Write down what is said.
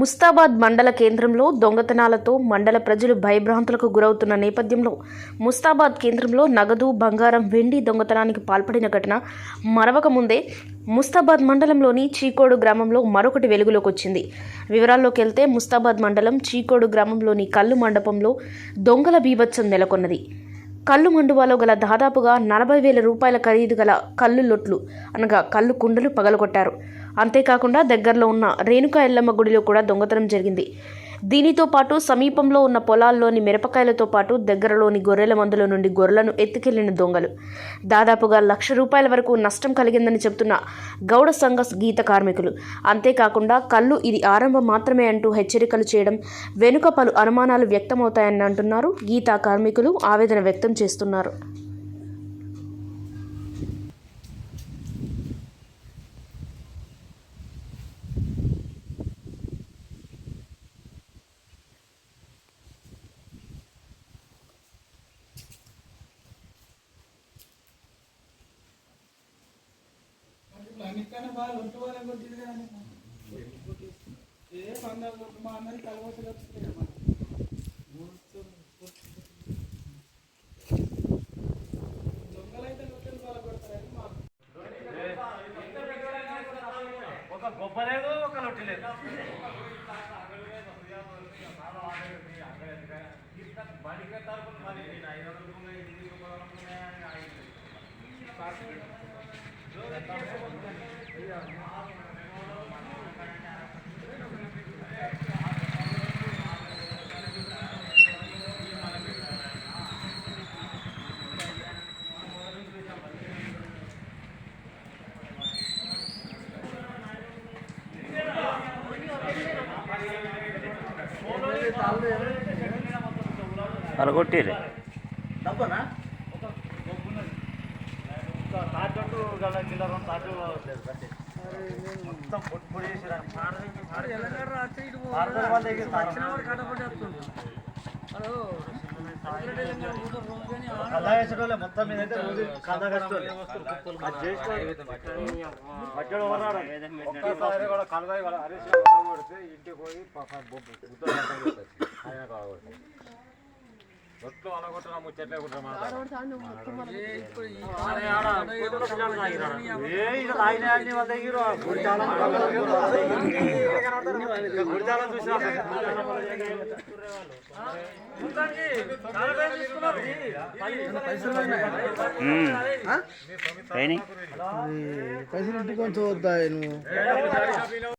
ముస్తాబాద్ మండల కేంద్రంలో దొంగతనాలతో మండల ప్రజలు భయభ్రాంతులకు గురవుతున్న నేపథ్యంలో ముస్తాబాద్ కేంద్రంలో నగదు, బంగారం, వెండి దొంగతనానికి పాల్పడిన ఘటన మరవక ముందే ముస్తాబాద్ మండలంలోని చీకోడు గ్రామంలో మరొకటి వెలుగులోకి వచ్చింది. వివరాల్లోకి వెళ్తే ముస్తాబాద్ మండలం చీకోడు గ్రామంలోని కల్లు మండపంలో దొంగల బీభత్సం నెలకొన్నది. కల్లు మండువాలో గల దాదాపుగా 40,000 రూపాయల ఖరీదు గల కల్లు లొట్లు అనగా కల్లు కుండలు పగలగొట్టారు. అంతేకాకుండా దగ్గరలో ఉన్న రేణుకా ఎల్లమ్మ గుడిలో కూడా దొంగతనం జరిగింది. దీనితో పాటు సమీపంలో ఉన్న పొలాల్లోని మిరపకాయలతో పాటు దగ్గరలోని గొర్రెల మందుల నుండి గొర్రెలను ఎత్తుకెళ్లిన దొంగలు దాదాపుగా 1,00,000 రూపాయల వరకు నష్టం కలిగిందని చెబుతున్న గౌడ సంఘ గీత కార్మికులు. అంతేకాకుండా కల్లు ఇది ఆరంభం మాత్రమే అంటూ హెచ్చరికలు చేయడం వెనుక పలు అనుమానాలు వ్యక్తమవుతాయని అంటున్నారు. గీతా కార్మికులు ఆవేదన వ్యక్తం చేస్తున్నారు. అన్నిటికన్నా బాగా లొట్టు వాళ్ళని కొట్టింది కానీ ఏ పండుగ మా అందరికి కలవసలు వస్తుంది కదా. దొంగలైతే లొట్టలు బాగా కొడతారని మాకు ఒక గొప్ప లేదు, ఒక లొట్టి లేదు. అలగొట్టేలే డబ్బనా తాటట్టు గల చిల్లర తాటు మొత్తం పొట్టు పొడి చేసేదాన్ని కథ వేసే మొత్తం మీద అయితే రోజు కథ కష్టం ఒక్కసారి కూడా కలదాయి హరీష్ కొడితే ఇంటికి పోయి ఆయన కాలగొడతాయి ఒట్లు అనగొట్టిన ముచ్చట్లే పైసలు కొంచెం వద్దా నువ్వు